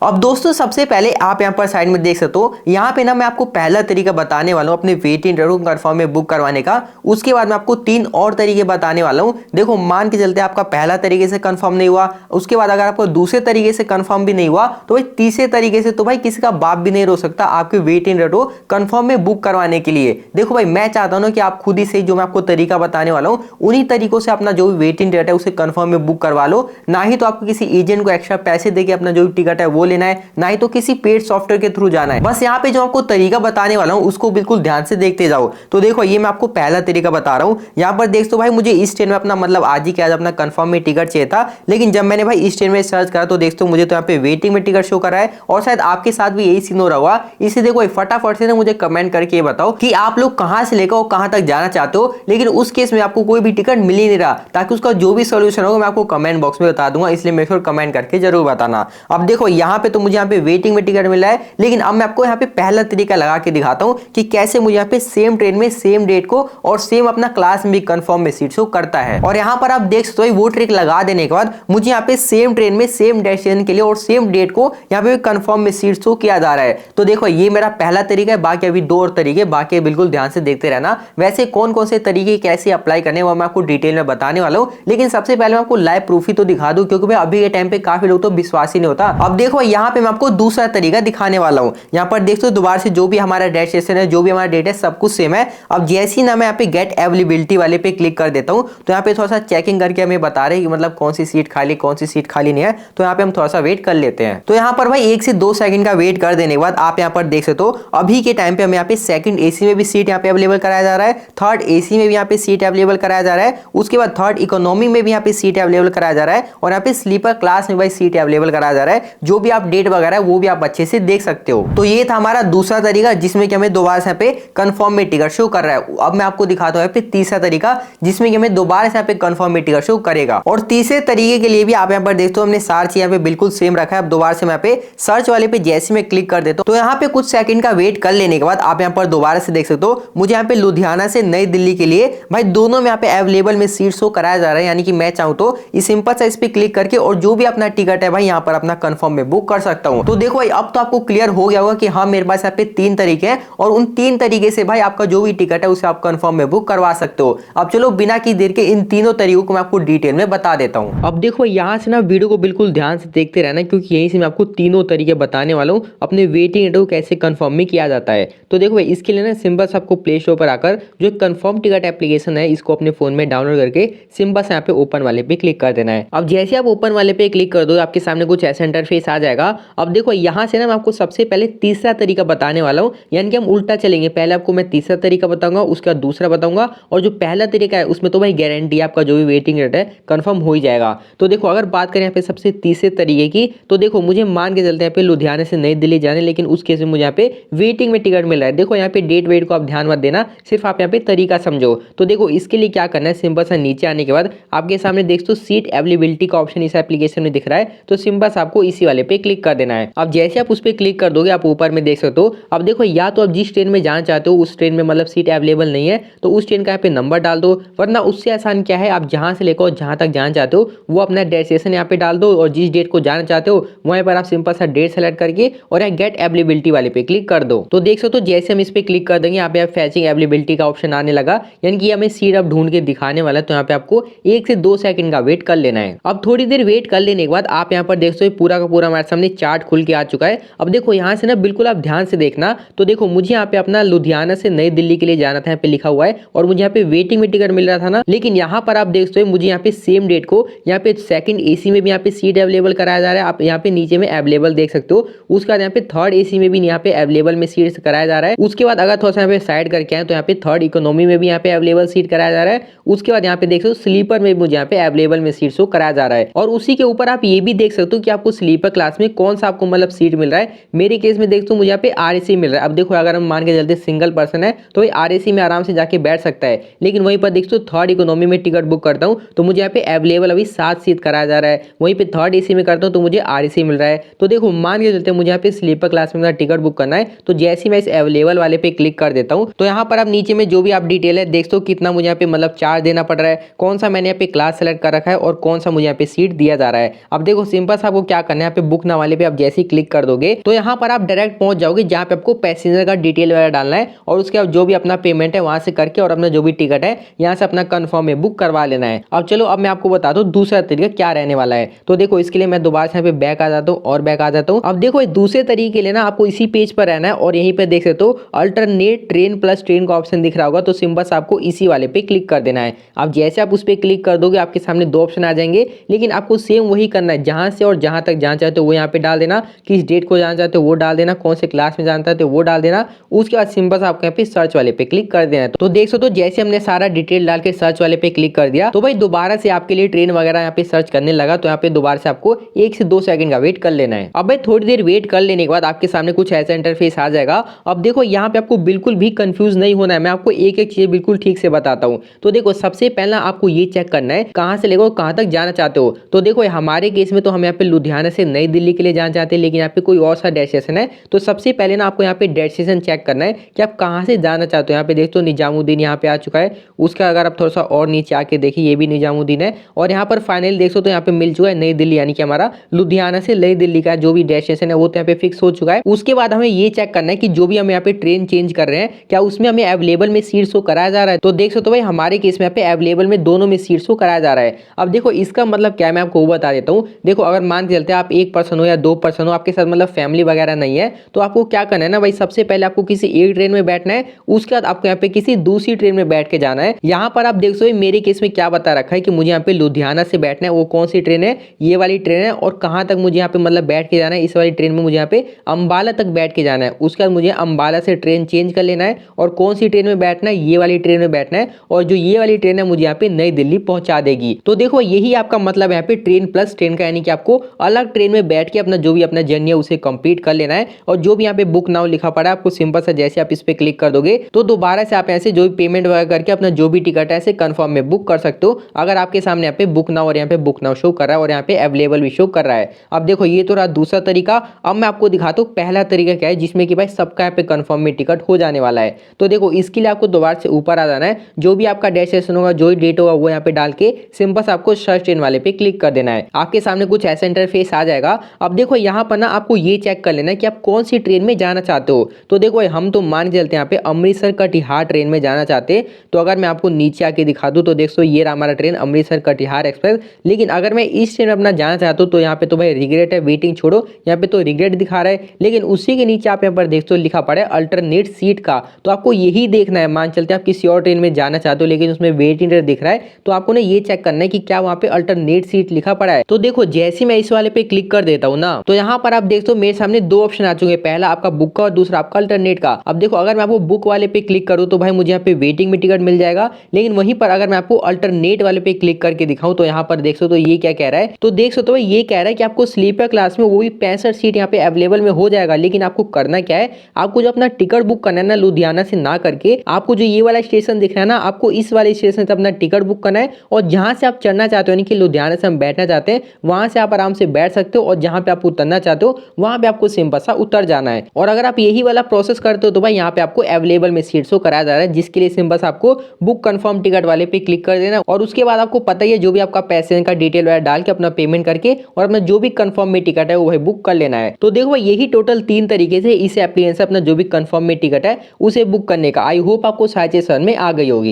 अब दोस्तों सबसे पहले आप यहाँ पर साइड में देख सकते हो, यहाँ पे ना मैं आपको पहला तरीका बताने वाला हूँ अपने वेटिंग रूम कंफर्म में बुक करवाने का। उसके बाद मैं आपको 3 और तरीके बताने वाला हूँ। देखो मान के चलते आपका पहला तरीके से कंफर्म नहीं हुआ, उसके बाद अगर आपको दूसरे तरीके से कंफर्म भी नहीं हुआ तो भाई तीसरे तरीके से तो भाई किसी का बाप भी नहीं रो सकता आपके वेटिंग रूम कंफर्म में बुक करवाने के लिए। देखो भाई मैं चाहता हूँ कि आप खुद ही से जो मैं आपको तरीका बताने वाला हूँ उन्हीं तरीकों से अपना जो भी वेटिंग डेट है उसे कंफर्म में बुक करवा लो। ना ही तो आपको किसी एजेंट को एक्स्ट्रा पैसे देके अपना जो भी टिकट है वो लेना है, ना ही तो किसी पेड सॉफ्टवेयर के थ्रू जाना है। बस यहाँ पे जो आपको तरीका बताने वाला हूँ उसको बिल्कुल ध्यान से देखते जाओ। तो देखो ये मैं आपको पहला तरीका बता रहा हूँ। यहाँ पर देख तो भाई मुझे इस ट्रेन में अपना मतलब आज ही के आज अपना कंफर्म में टिकट चाहिए था, लेकिन जब मैंने भाई इस ट्रेन में सर्च करा तो देख तो मुझे तो यहाँ पे वेटिंग में टिकट शो करा है। और शायद आपके साथ भी यही सीन हो रहा होगा। इसे देखो फटाफट से ना मुझे कमेंट करके ये बताओ कि आप लोग कहाँ से लेकर कहाँ तक जाना चाहते हो, लेकिन उस केस में आपको कोई भी टिकट मिल ही नहीं रहा। ताकि उसका जो भी सोल्यूशन होगा मैं आपको कमेंट बॉक्स में बता दूंगा, इसलिए मेरे को कमेंट करके जरूर बताना। अब देखो यहाँ पे तो मुझे यहाँ पे वेटिंग में टिकट मिला है, लेकिन अब मैं आपको यहाँ पे पहला तरीका लगा के दिखाता हूँ कि कैसे मुझे यहाँ पे सेम ट्रेन में सेम डेट को और सेम अपना क्लास में भी कंफर्म में सीट शो करता है। और यहाँ पर आप देख सकते हो वो ट्रिक लगा देने के बाद मुझे यहाँ पे सेम ट्रेन में सेम डेस्टिनेशन के लिए और सेम डेट को यहाँ पे कंफर्म में सीट शो किया जा रहा है। तो देखो ये मेरा पहला तरीका है, बाकी अभी 2 और तरीके बाकी बिल्कुल ध्यान से देखते रहना। वैसे कौन कौन से तरीके कैसे अप्लाई करने वो मैं आपको डिटेल में बताने वाला हूँ, लेकिन सबसे पहले मैं आपको लाइव प्रूफ ही तो दिखा दूं, क्योंकि भाई अभी के टाइम पे काफी लोग तो विश्वास ही नहीं होता। अब देखो यहाँ पे मैं आपको दूसरा तरीका दिखाने वाला हूँ। यहाँ पर देख दो दोबारा से जो भी हमारा डेस्टिनेशन है, जो भी हमारा डेट है, सब कुछ सेम है। अब जैसे ही ना मैं यहाँ पे गेट अवेलेबिलिटी वाले पे क्लिक कर देता हूँ तो यहाँ पे थोड़ा सा चेकिंग करके हमें बता रहे हैं कि मतलब कौन सी सीट खाली कौन सी सीट खाली नहीं है। तो यहाँ पे हम थोड़ा सा वेट कर लेते हैं। तो यहाँ पर भाई 1 से 2 सेकंड का वेट कर देने के बाद आप यहाँ पर देख सकते हो अभी के टाइम पे हमें यहाँ पे सेकंड एसी में भी सीट यहाँ पे अवेलेबल कराया जा रहा है, थर्ड एसी में भी यहाँ पे सीट अवेलेबल कराया जा रहा है, उसके बाद थर्ड इकोनॉमी में भी यहाँ पे सीट अवेलेबल कराया जा रहा है, और यहाँ पे स्लीपर क्लास में भाई सीट अवेलेबल कराया जा रहा है। जो भी आप डेट वगैरह वो भी आप अच्छे से देख सकते हो। तो ये था हमारा दूसरा तरीका जिसमें कि हमें दोबारा से यहाँ पे कंफर्म में टिकट शो कर रहा है। अब मैं आपको दिखाता हूँ यहाँ पे तीसरा तरीका जिसमें कि हमें दोबारा से यहाँ पे कंफर्म में टिकट शो करेगा। और तीसरे तरीके के लिए भी आप यहाँ पर देखते हो हमने सारी चीज यहाँ पे बिल्कुल सेम रखा है। अब दोबारा से मैं यहाँ पे सर्च वाले पे जैसे मैं क्लिक कर देता हूँ तो यहाँ पे कुछ सेकंड का वेट कर लेने के बाद आप यहाँ पर दोबारा से देख सकते हो मुझे यहाँ पे लुधियाना से नई दिल्ली के लिए भाई दोनों में यहाँ पे अवेलेबल में सीट शो कराया जा रहा है। यानी कि मैं चाहूँ तो इस सिंपल सा इस पे क्लिक करके और जो भी अपना टिकट है भाई यहाँ पर अपना कंफर्म में बुक कर सकता हूँ। तो देखो भाई अब तो आपको क्लियर हो गया होगा कि हाँ मेरे पास यहाँ पे 3 तरीके हैं और उन 3 तरीके से भाई आपका जो भी टिकट है उसे आप कंफर्म में बुक करवा सकते हो। अब चलो बिना की देर के इन तीनों तरीकों को मैं आपको डिटेल में बता देता हूँ। अब देखो यहाँ से ना वीडियो को बिल्कुल ध्यान से देखते रहना, क्योंकि यहीं से मैं आपको तीनों तरीके बताने वाला हूँ अपने वेटिंग डेट को कैसे कंफर्म में किया जाता है। तो देखो भाई इसके लिए ना सिंपल से आपको प्ले स्टोर पर आकर जो कंफर्म टिकट एप्लीकेशन है इसको अपने फोन में डाउनलोड करके सिंपल से यहाँ पे ओपन वाले पे क्लिक कर देना है। अब जैसे आप ओपन वाले पे क्लिक कर दो आपके सामने कुछ ऐसा इंटरफेस आ जाएगा। अब देखो यहाँ से ना मैं आपको सबसे पहले तीसरा तरीका बताने वाला हूँ, यानी कि हम उल्टा चलेंगे। पहले आपको मैं तीसरा तरीका बताऊंगा, उसके बाद दूसरा बताऊंगा, और जो पहला तरीका है उसमें तो भाई गारंटी आपका जो भी वेटिंग रेट है कंफर्म हो ही जाएगा। तो देखो अगर बात करें यहाँ पे सबसे तीसरे तरीके की, तो देखो मुझे मान के चलते हैं यहाँ पे लुधियाना से नई दिल्ली जाने, लेकिन उस केस में मुझे यहाँ पे वेटिंग में टिकट मिल रहा है। देखो यहाँ पे डेट वेट को आप ध्यान मत देना, सिर्फ आप यहाँ पे तरीका समझो। तो देखो इसके लिए क्या करना है, सिंपल सा नीचे आने के बाद आपके सामने देख तो सीट अवेलेबिलिटी का ऑप्शन इस एप्लीकेशन में दिख रहा है। तो सिंपल से आपको इसी वाले पे क्लिक कर देना है। अब जैसे आप उस पर क्लिक कर दोगे आप ऊपर में देख सकते हो। अब देखो या तो आप जिस ट्रेन में जाना चाहते हो उस ट्रेन में मतलब सीट अवेलेबल नहीं है तो उस ट्रेन का यहाँ पे नंबर डाल दो, वरना उससे आसान क्या है आप जहां से लेकर जहां तक जाना चाहते हो वो अपना डेस्टिनेशन यहाँ पे डाल दो, और जिस डेट को जाना चाहते हो वहीं पर आप सिंपल सा डेट सेलेक्ट करके और यहाँ गेट अवेलेबिलिटी वाले पे क्लिक कर दो। तो देख सकते हो जैसे हम इस पे क्लिक कर देंगे यहाँ पे फैचिंग अवेलेबिलिटी का ऑप्शन आने लगा, यानी कि हमें सीट अब ढूंढ के दिखाने वाला है। तो यहाँ पे आपको 1 से 2 सेकंड का वेट कर लेना है। अब थोड़ी देर वेट कर लेने के बाद आप यहाँ पर देख सकते हो पूरा का पूरा हमारे सामने चार्ट खुल के आ चुका है। अब देखो यहाँ से ना बिल्कुल आप ध्यान से देखना। तो देखो मुझे यहाँ पे अपना लुधियाना से नई दिल्ली के लिए जाना था, यहाँ पे लिखा हुआ है, और मुझे यहाँ पे वेटिंग में टिकट मिल रहा था ना, लेकिन यहाँ पर आप देख सकते हो मुझे यहाँ पे सेम डेट को यहाँ पे सेकंड एसी में भी यहाँ पे सीट अवेलेबल कराया जा रहा है। आप यहाँ पे नीचे में अवेलेबल देख सकते हो। उसके बाद यहाँ पे थर्ड एसी में भी यहाँ पे अवेलेबल में सीट कराया जा रहा है। उसके बाद अगर थोड़ा सा यहाँ पे साइड करके आए तो यहाँ पे थर्ड इकोनॉमी में भी यहाँ पे अवेलेबल सीट कराया जा रहा है। उसके बाद यहाँ पे देख सकते हो स्लीपर में मुझे यहाँ पे अवेलेबल में सीट शो कराया जा रहा है। और उसी के ऊपर आप ये भी देख सकते हो कि आपको स्लीपर क्लास में कौन सा आपको मतलब सीट मिल रहा है। मेरे केस में देखते हो मुझे यहाँ पे आरएसी मिल रहा है। अब देखो अगर हम मान के चलते सिंगल पर्सन है तो आरएसी में आराम से जाके बैठ सकता है, लेकिन वहीं पर देखते हो थर्ड इकोनॉमी में टिकट बुक करता हूँ तो मुझे यहाँ पे अवेलेबल अभी 7 सीट कराया जा रहा है। वहीं पे थर्ड एसी में करता हूँ तो मुझे आरएसी मिल रहा है। तो देखो मान के चलते मुझे यहाँ पे स्लीपर क्लास में टिकट बुक करना है, तो जैसे ही मैं इस अवेलेबल वाले पे क्लिक कर देता हूँ तो यहाँ पर आप नीचे में जो भी आप डिटेल है देखते हो कितना मुझे यहाँ पे मतलब चार्ज देना पड़ रहा है, कौन सा मैंने यहाँ पे क्लास सेलेक्ट कर रखा है और कौन सा मुझे यहाँ पे सीट दिया जा रहा है। अब देखो सिंपल सा आपको क्या करना है, यहाँ पे बुक नाउ वाले पे आप जैसे ही क्लिक कर दोगे तो यहाँ पर आप डायरेक्ट पहुंच जाओगे जहाँ पे आपको पैसेंजर का डिटेल वगैरह डालना है और उसके बाद जो भी अपना पेमेंट है वहां से करके और अपना जो भी टिकट है यहाँ से अपना कंफर्म में बुक करवा लेना है। अब चलो अब मैं आपको बता दूं दूसरा तरीका क्या रहने वाला है। तो देखो इसके लिए मैं दोबारा से यहाँ पे बैक आ जाता हूँ और बैक आ जाता हूँ। अब देखो दूसरे तरीके के लिए ना आपको इसी पेज पर रहना है और यहीं पे देख सकते हो अल्टरनेट ट्रेन प्लस ट्रेन का ऑप्शन दिख रहा होगा, तो सिंपल से आपको इसी वाले पे क्लिक कर देना है। अब जैसे आप उस पर क्लिक कर दोगे आपके सामने दो ऑप्शन आ जाएंगे, लेकिन आपको सेम वही करना है, जहां से और जहां तक जाना चाहते हो वो यहाँ पे डाल देना, किस डेट को जाना चाहते हो वो डाल देना, कौन से क्लास में जाना चाहते हो वो डाल देना। उसके बाद सिंपल से आपको यहाँ पे सर्च वाले पे क्लिक कर देना है। तो देख सकते हो जैसे हमने सारा डिटेल डाल के सर्च वाले पे क्लिक कर दिया तो भाई दोबारा से आपके लिए ट्रेन वगैरह यहाँ पे सर्च करने लगा। तो यहाँ पे दोबारा से आपको 1 से 2 सेकंड का वेट कर लेना है। अब भाई थोड़ी देर वेट कर लेने के बाद आपके सामने कुछ ऐसा इंटरफेस आ जाएगा। अब देखो यहाँ पे आपको बिल्कुल भी कंफ्यूज नहीं होना है, मैं आपको एक एक चीज बिल्कुल ठीक से बताता हूँ। तो देखो सबसे पहला आपको ये चेक करना है कहाँ से लेकर कहाँ तक जाना चाहते हो। तो देखो हमारे केस में तो हम यहाँ पे लुधियाना से नई दिल्ली के लिए जाना चाहते हैं, लेकिन यहाँ पे कोई और सा डेस्टिनेशन है। तो सबसे पहले ना आपको यहाँ पे डेस्टिनेशन चेक करना है कि आप कहाँ से जाना चाहते हो। यहाँ पे देखते हो निजामुद्दीन यहाँ पे आ चुका है, उसका अगर आप थोड़ा सा और नीचे आके देखिए ये भी निजामुद्दीन है। और यहाँ पर फाइनली देख सकते हो यहाँ पे मिल चुका है नई दिल्ली, यानी कि हमारा लुधियाना से नई दिल्ली का जो भी डेस्टिनेशन है वो तो यहाँ पे फिक्स हो चुका है। उसके बाद हमें ये चेक करना है कि जो भी हम यहाँ पे ट्रेन चेंज कर रहे हैं क्या उसमें हमें अवेलेबल में सीट शो कराया जा रहा है। तो देख सकते हो भाई हमारे केस में यहाँ पे अवेलेबल में दोनों में सीट शो कराया जा रहा है। अब देखो इसका मतलब क्या है मैं आपको वो बता देता हूँ। देखो अगर मान के चलते हैं आप 1 पर्सन हो या 2 पर्सन हो, आपके साथ मतलब फैमिली वगैरह नहीं है, तो आपको क्या करना है ना भाई, सबसे पहले आपको किसी एक ट्रेन में बैठना है, उसके बाद आपको यहाँ पे किसी दूसरी ट्रेन में बैठ के जाना है। यहाँ पर आप देख सकते हो मेरे केस में क्या बता रखा है कि मुझे यहाँ पे लुधियाना से बैठना है। वो कौन सी ट्रेन है, ये वाली ट्रेन है। और कहाँ तक मुझे यहाँ पे मतलब बैठ के जाना है, इस वाली ट्रेन में मुझे यहाँ पे अंबाला तक बैठ के जाना है। उसके बाद मुझे अंबाला से ट्रेन चेंज कर लेना है और कौन सी ट्रेन में बैठना है, ये वाली ट्रेन में बैठना है। और जो ये वाली ट्रेन है मुझे यहाँ पे नई दिल्ली पहुंचा देगी। तो देखो यही आपका मतलब यहाँ पे ट्रेन प्लस ट्रेन का, यानी कि आपको अलग ट्रेन में बैठ के अपना जो भी अपना जर्नी है उसे कंप्लीट कर लेना है। और जो भी यहाँ पे बुक नाउ लिखा पड़ा है आपको सिंपल सा जैसे आप इस पे क्लिक कर दोगे तो दोबारा से आप ऐसे जो भी पेमेंट वगैरह करके अपना जो भी टिकट है ऐसे कंफर्म में बुक कर सकते हो। अगर आपके सामने यहाँ पे बुक नाउ और यहाँ पे बुक नाउ शो कर रहा है और यहाँ पे अवेलेबल भी शो कर रहा है। अब देखो ये तो रहा दूसरा तरीका। अब मैं आपको दिखाता हूँ पहला तरीका क्या है जिसमें कि भाई सबका यहाँ पे कंफर्म में टिकट हो जाने वाला है। तो देखो इसके लिए आपको दोबारा से ऊपर आ जाना है, जो भी आपका डेस्टिनेशन होगा जो ही डेट होगा वो यहाँ पे डाल के सिंपल से आपको सर्च ट्रेन वाले पे क्लिक कर देना है। आपके सामने कुछ ऐसा इंटरफेस आ जाएगा। अब देखो यहाँ पर ना आपको ये चेक कर लेना है कि आप कौन सी ट्रेन में जाना चाहते हो। तो देखो हम तो मान के चलते हैं यहाँ पे अमृतसर कटिहार ट्रेन में जाना चाहते हैं। तो अगर मैं आपको नीचे आके दिखा दूँ तो देख सो ये रहा हमारा ट्रेन अमृतसर कटिहार एक्सप्रेस। लेकिन अगर मैं इस ट्रेन में अपना जाना चाहता हूँ तो यहाँ पे तो भाई रिग्रेट है, वेटिंग छोड़ो, यहाँ पे तो रिग्रेट दिखा रहा है। लेकिन उसी के नीचे आप यहाँ पर देख सो लिखा पड़ा है अल्टरनेट सीट का। तो आपको यही देखना है, मान चलते हैं आप किसी और ट्रेन में जाना चाहते हो लेकिन उसमें वेटिंग दिख रहा है, तो आपको ना ये चेक करना है कि क्या वहाँ पे अल्टरनेट सीट लिखा पड़ा है। तो देखो जैसे मैं इस वाले पे क्लिक कर देता हूँ ना तो यहाँ पर आप देख सो मेरे सामने दो ऑप्शन आ चुके हैं, पहला आपका बुक का और दूसरा आपका अल्टरनेट का। अब देखो अगर मैं आपको बुक वाले पे क्लिक करूँ तो भाई मुझे यहाँ पे वेटिंग में टिकट मिल जाएगा। लेकिन वहीं पर अगर मैं आपको अल्टरनेट वाले पे क्लिक करके दिखाऊं तो यहाँ पर देख सो तो ये क्या कह रहा है, तो देख सो तो भाई ये कह रहा है कि आपको स्लीपर क्लास में वो भी 65 सीट यहाँ पे अवेलेबल में हो जाएगा। लेकिन आपको करना क्या है, आपको जो अपना टिकट बुक करना है ना लुधियाना से ना करके आपको जो ये वाला स्टेशन दिख रहा है ना, आपको इस वाले स्टेशन से अपना टिकट बुक करना है और जहां से आप चढ़ना चाहते हो यानी कि लुधियाना से हम बैठना चाहते हैं वहां से आप आराम से बैठ सकते हो और जहां पे आप उतरना चाहते हो वहां पे आपको सिंपल सा उतर जाना है। और अगर आप यही वाला प्रोसेस करते हो तो भाई यहाँ पे आपको अवेलेबल में सीट शो कराया जा रहा है, जिसके लिए सिंपल सा आपको बुक कंफर्म टिकट वाले पे क्लिक कर देना और उसके बाद आपको पता ही है जो भी आपका पैसेंजर का डिटेल वगैरह डाल के अपना पेमेंट करके और अपना जो भी कंफर्म में टिकट है वो भाई बुक कर लेना है। तो देखो यही टोटल 3 तरीके से इस एप्लीकेशन से अपना जो भी कंफर्म में टिकट है उसे बुक करने का। आई होप आपको सारी चीज समझ में आ गई होगी।